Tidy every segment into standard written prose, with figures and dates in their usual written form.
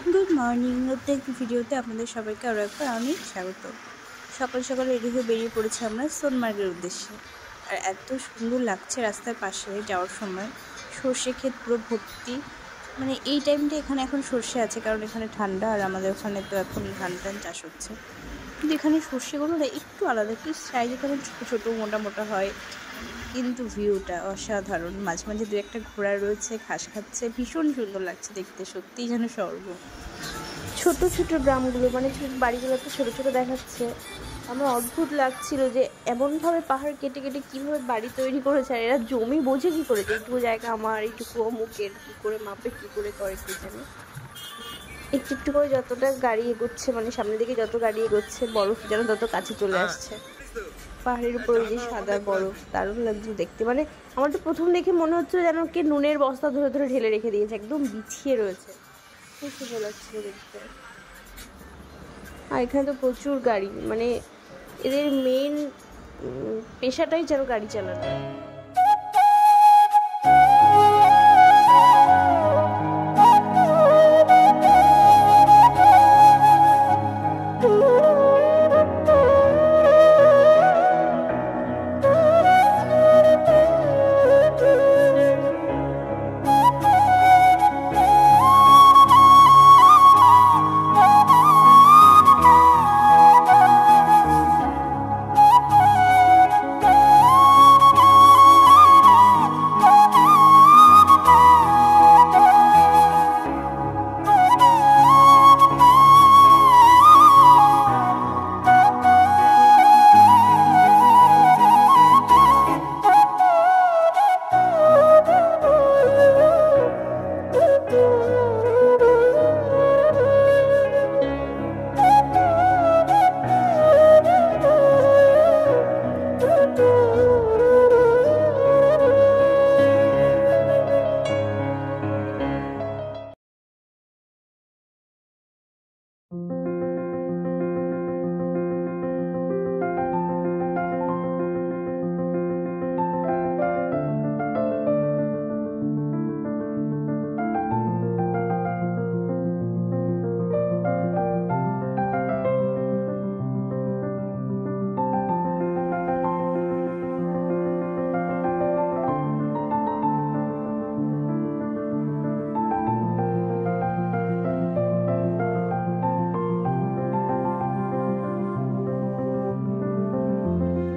Good morning, নতুন একটি ভিডিওতে আপনাদের সবাইকে আরও একবার অনেক স্বাগত। সকাল সকাল রেডি হয়ে বেরিয়ে পড়েছি আমরা সোনমার্গের উদ্দেশ্যে। আর এত সুন্দর লাগছে রাস্তার পাশে যাওয়ার সময়, সর্ষে ক্ষেত পুরো ভর্তি। মানে এই টাইমটা এখানে এখন সর্ষে আছে কারণ এখানে ঠান্ডা, আর আমাদের ওখানে তো এখন ধান চাষ হচ্ছে। কিন্তু এখানে সর্ষেগুলো না একটু আলাদা, একটু সাইজে কেমন ছোটো ছোটো মোটা মোটা হয়, কিন্তু ভিউটা অসাধারণ। মাঝে মাঝে দু একটা ঘোড়া রয়েছে, ঘাস খাচ্ছে, ভীষণ সুন্দর লাগছে দেখতে, সত্যিই যেন স্বর্গ। ছোট ছোট গ্রামগুলো মানে বাড়িগুলো তো ছোট ছোট দেখাচ্ছে। আমার অদ্ভুত লাগছিল যে এমনভাবে পাহাড় কেটে কেটে কীভাবে বাড়ি তৈরি করেছে, আর এরা জমি বোঝে কী করে যে এইটুকু জায়গা আমার, এইটুকু অমুকের, কী করে মাপে, কী করে করে কে জানে। একটু একটু করে যতটা গাড়ি এগোচ্ছে, মানে সামনের দিকে যত গাড়ি এগোচ্ছে বরফ যেন তত কাছে চলে আসছে। পাহাড়ের উপর ওই যে সাদা বরফ, দারুণ লাগছে দেখতে। মানে আমার তো প্রথম দেখে মনে হচ্ছে যেন কে নুনের বস্তা ধরে ধরে ঢেলে রেখে দিয়েছে, একদম বিছিয়ে রয়েছে, খুব সুন্দর লাগছিল দেখতে। আর এখানে তো প্রচুর গাড়ি, মানে এদের মেন পেশাটাই যেন গাড়ি চালানো।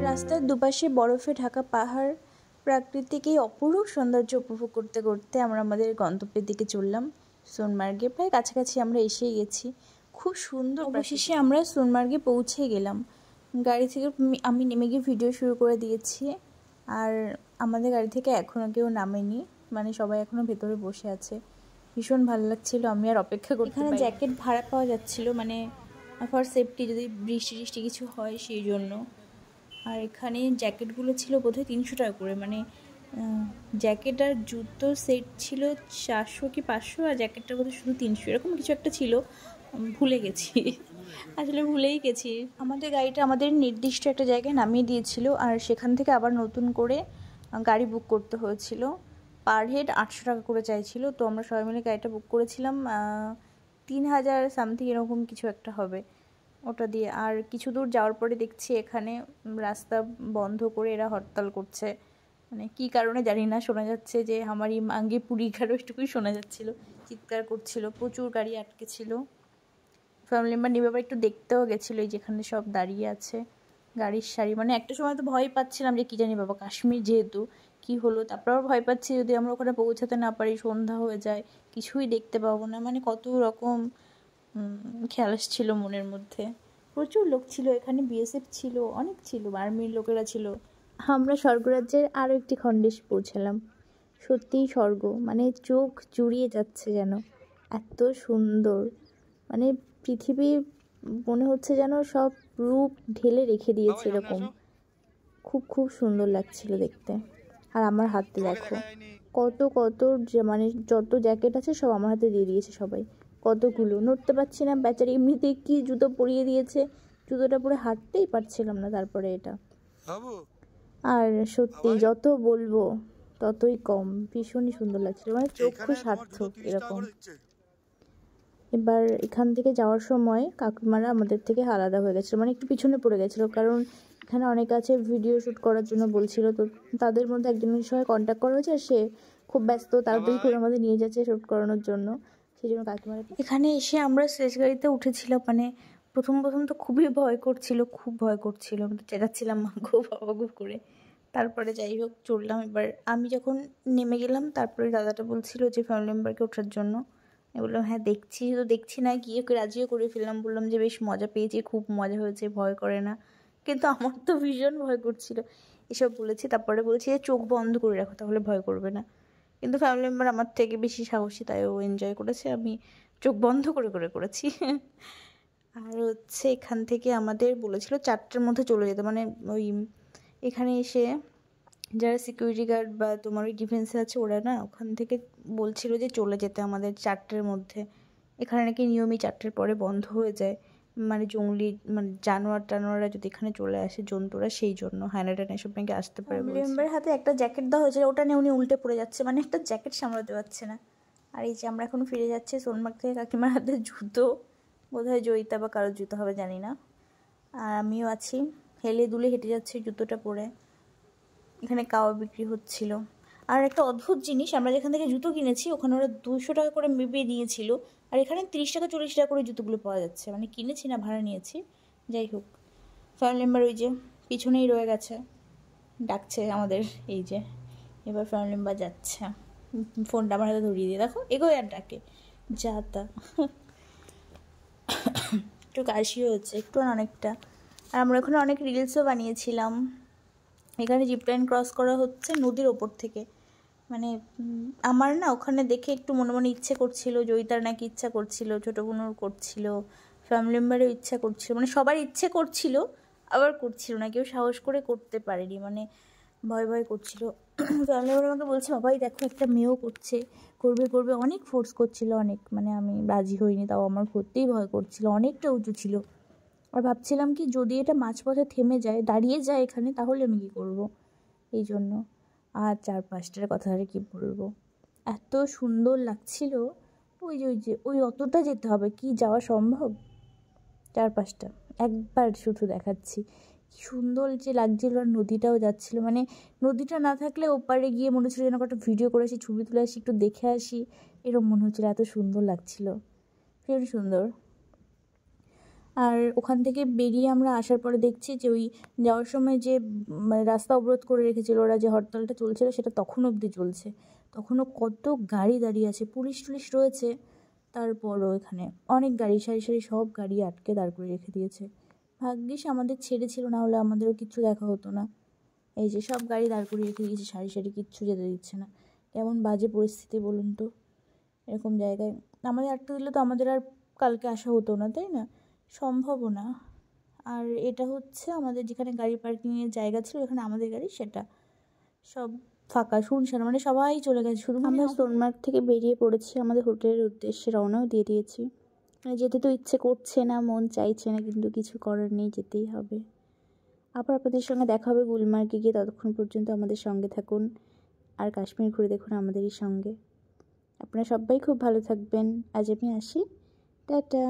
রাস্তার দুপাশে বরফে ঢাকা পাহাড়, প্রাকৃতিক এই অপরূপ সৌন্দর্য উপভোগ করতে করতে আমরা আমাদের গন্তব্যের দিকে চললাম। সোনমার্গে প্রায় কাছাকাছি আমরা এসেই গেছি। খুব সুন্দর। অবশেষে আমরা সোনমার্গে পৌঁছে গেলাম। গাড়ি থেকে আমি নেমে গিয়ে ভিডিও শুরু করে দিয়েছি, আর আমাদের গাড়ি থেকে এখনও কেউ নামেনি, মানে সবাই এখনও ভেতরে বসে আছে। ভীষণ ভালো লাগছিল, আমি আর অপেক্ষা করতে পারিনি। এখানে জ্যাকেট ভাড়া পাওয়া যাচ্ছিল, মানে ফর সেফটি, যদি বৃষ্টি টিষ্টি কিছু হয় সেই জন্য। আর এখানে জ্যাকেটগুলো ছিল বোধহয় 300 টাকা করে, মানে জ্যাকেট আর জুতো সেট ছিল 400 কি 500, আর জ্যাকেটটা বোধহয় শুধু 300, এরকম কিছু একটা ছিল, ভুলে গেছি। আসলে ভুলেই গেছি। আমাদের গাড়িটা আমাদের নির্দিষ্ট একটা জায়গায় নামিয়ে দিয়েছিল, আর সেখান থেকে আবার নতুন করে গাড়ি বুক করতে হয়েছিল। পার হেড 800 টাকা করে চাইছিল, তো আমরা সবাই মিলে গাড়িটা বুক করেছিলাম। 3000 সামথিং এরকম কিছু একটা হবে ওটা দিয়ে। আর কিছু দূর যাওয়ার পরে দেখছি এখানে রাস্তা বন্ধ করে এরা হরতাল করছে, মানে কী কারণে জানি না। শোনা যাচ্ছে যে আমারই মাঙ্গে পুরী ঘাড়ো, এটুকুই শোনা যাচ্ছিল। চিৎকার করছিল, প্রচুর গাড়ি আটকে ছিল। ফ্যামিলি মেম্বার নিয়ে আবার একটু দেখতেও গেছিলো এই যেখানে সব দাঁড়িয়ে আছে গাড়ির সারি। মানে একটা সময় তো ভয় পাচ্ছিলাম যে কী জানি বাবা, কাশ্মীর যেহেতু কী হলো। তারপর আবার ভয় পাচ্ছি যদি আমরা ওখানে পৌঁছাতে না পারি, সন্ধ্যা হয়ে যায়, কিছুই দেখতে পাবো না। মানে কত রকম খেয়াল ছিল মনের মধ্যে। প্রচুর লোক ছিল এখানে, বিএসএফ ছিল, অনেক ছিল, আর্মির লোকেরা ছিল। আমরা স্বর্গরাজ্যের আরও একটি খণ্ডে পৌঁছালাম। সত্যিই স্বর্গ, মানে চোখ জুড়িয়ে যাচ্ছে যেন, এত সুন্দর। মানে পৃথিবী মনে হচ্ছে যেন সব রূপ ঢেলে রেখে দিয়েছে এরকম। খুব খুব সুন্দর লাগছিল দেখতে। আর আমার হাতে দেখো কত কত, মানে যত জ্যাকেট আছে সব আমার হাতে দিয়ে দিয়েছে সবাই। কতগুলো, নড়তে পারছি না বেচারি, এমনিতেই কি জুতো পরিয়ে দিয়েছে, জুতোটা পরে হাঁটতেই পারছিলাম না তারপরে এটা। আর সত্যি যত বলবো ততই কম, ভীষণই সুন্দর লাগছিল, মানে চক্ষু সার্থক এরকম। এবার এখান থেকে যাওয়ার সময় কাকিমারা আমাদের থেকে আলাদা হয়ে গেছিলো, মানে একটু পিছনে পড়ে গেছিলো, কারণ এখানে অনেক আছে ভিডিও শ্যুট করার জন্য বলছিল। তো তাদের মধ্যে একজনের সঙ্গে কন্ট্যাক্ট করা হয়েছে, আর সে খুব ব্যস্ত, তাড়াতাড়ি করে আমাদের নিয়ে যাচ্ছে শ্যুট করানোর জন্য, সেই জন্য কাকিমারা। এখানে এসে আমরা স্টেজ গাড়িতে উঠেছিলাম, মানে প্রথম তো খুবই ভয় করছিল, খুব ভয় করছিল, আমি তো চেঁচাচ্ছিলাম মা গো বাবা গো করে। তারপরে যাই হোক চললাম। এবার আমি যখন নেমে গেলাম, তারপরে দাদাটা বলছিল যে ফ্যামিলি মেম্বারকে ওঠার জন্য। আমি বললাম হ্যাঁ দেখছি, তো দেখছি না, গিয়ে ওকে রাজিও করে ফেললাম, বললাম যে বেশ মজা পেয়েছি, খুব মজা হয়েছে, ভয় করে না। কিন্তু আমার তো ভীষণ ভয় করছিল, এসব বলেছি। তারপরে বলছি যে চোখ বন্ধ করে রাখো, তাহলে ভয় করবে না। কিন্তু ফ্যামিলি মেম্বার আমার থেকে বেশি সাহসী, তাই ও এনজয় করেছে, আমি চোখ বন্ধ করে করেছি। আর হচ্ছে এখান থেকে আমাদের বলেছিল 4টের মধ্যে চলে যেতে, মানে ওই এখানে এসে যারা সিকিউরিটি গার্ড বা তোমার ওই ডিফেন্সে আছে, ওরা না ওখান থেকে বলছিল যে চলে যেতে আমাদের 4টের মধ্যে। এখানে নাকি নিয়মই 4টের পরে বন্ধ হয়ে যায়, মানে জঙ্গলি মানে জানোয়াররা যদি এখানে চলে আসে, জন্তুরা, সেই জন্য হায়নাটান এসব নাকি আসতে পারে। ফ্যামিলি মেম্বারের হাতে একটা জ্যাকেট দেওয়া হয়েছিল, ওটা নিয়ে উনি উল্টে পড়ে যাচ্ছে, মানে একটা জ্যাকেট সামলাতে পারছে না। আর এই যে আমরা এখন ফিরে যাচ্ছি সোনমার্গ থেকে, কাকিমার হাতে জুতো, বোধহয় জয়িতা বা কারোর জুতো হবে জানি না। আর আমিও আছি, হেলে দুলে হেঁটে যাচ্ছি জুতোটা পরে। এখানে কাওয়া বিক্রি হচ্ছিল। আর একটা অদ্ভুত জিনিস, আমরা যেখান থেকে জুতো কিনেছি ওখানে ওরা 200 টাকা করে মেপে দিয়েছিল, আর এখানে 30 টাকা 40 টাকা করে জুতোগুলো পাওয়া যাচ্ছে, মানে কিনেছি না ভাড়া নিয়েছি। যাই হোক, ফ্যামিলি মেম্বার ওই যে পিছনেই রয়ে গেছে, ডাকছে আমাদের। এই যে এবার ফ্যামিলি মেম্বার যাচ্ছে, ফোনটা আমার হাতে ধরিয়ে দিয়ে, দেখো এগোয় আর ডাকে, যা তা। একটু কাশিও হচ্ছে, একটু আর অনেকটা। আর আমরা ওখানে অনেক রিলসও বানিয়েছিলাম। এখানে জিপলাইন ক্রস করা হচ্ছে নদীর ওপর থেকে, মানে আমার না ওখানে দেখে একটু মনে মনে ইচ্ছে করছিল, জয়িতার নাকি ইচ্ছা করছিল, ছোটো বোনুর করছিল, ফ্যামিলি মেম্বারেও ইচ্ছা করছিল, মানে সবার ইচ্ছে করছিল, আবার করছিল না, কেউ সাহস করে করতে পারেনি, মানে ভয় করছিল। ফ্যামিলি মেম্বার আমাকে বলছে বাবাই দেখো একটা মেয়েও করবে, অনেক ফোর্স করছিল, অনেক, মানে আমি রাজি হইনি, তাও আমার করতেই ভয় করছিল, অনেকটা উঁচু ছিল। আর ভাবছিলাম কি যদি এটা মাঝপথে থেমে যায়, দাঁড়িয়ে যায় এখানে, তাহলে আমি কী করবো, এই জন্য। আর 4-5টার কথা আর কি বলবো, এত সুন্দর লাগছিল। ওই অতটা যেতে হবে কি, যাওয়া সম্ভব? 4-5টা একবার শুধু দেখাচ্ছি, কি সুন্দর যে লাগছিল। আর নদীটাও যাচ্ছিলো, মানে নদীটা না থাকলে ওপারে গিয়ে মনে হচ্ছিলো যেন একটা ভিডিও করে আসি, ছবি তুলে আসি, একটু দেখে আসি, এরকম মনে হচ্ছিলো, এত সুন্দর লাগছিল, ভীষণ সুন্দর। আর ওখান থেকে বেরিয়ে আমরা আসার পরে দেখছি যে ওই যাওয়ার সময় যে মানে রাস্তা অবরোধ করে রেখেছিল ওরা, যে হরতালটা চলছিল সেটা তখন অবধি চলছে, তখনও কত গাড়ি দাঁড়িয়ে আছে, পুলিশ টুলিশ রয়েছে, তারপরও এখানে অনেক গাড়ি, সারি সারি সব গাড়ি আটকে দাঁড় করে রেখে দিয়েছে। ভাগ্যিস আমাদের ছেড়েছিল, না হলে আমাদেরও কিচ্ছু দেখা হতো না। এই যে সব গাড়ি দাঁড় করে রেখে দিয়েছে সারি সারি, কিচ্ছু যেতে দিচ্ছে না। কেমন বাজে পরিস্থিতি বলুন তো, এরকম জায়গায় আমাদের আটকে দিলে তো আমাদের আর কালকে আসা হতো না, তাই না? সম্ভবও না। আর এটা হচ্ছে আমাদের যেখানে গাড়ি পার্কিংয়ের জায়গা ছিল, এখানে আমাদের গাড়ি, সেটা সব ফাঁকা শুনশান, মানে সবাই চলে গেছে, শুধু আমরা সোনমার্গ থেকে বেরিয়ে পড়েছি, আমাদের হোটেলের উদ্দেশ্যে রওনাও দিয়ে দিয়েছি। মানে যেতে তো ইচ্ছে করছে না, মন চাইছে না, কিন্তু কিছু করার নেই, যেতেই হবে। আবার আপনাদের সঙ্গে দেখা হবে গুলমার্গে গিয়ে, ততক্ষণ পর্যন্ত আমাদের সঙ্গে থাকুন, আর কাশ্মীর ঘুরে দেখুন আমাদেরই সঙ্গে। আপনারা সবাই খুব ভালো থাকবেন, আজ আমি আসি, টাটা।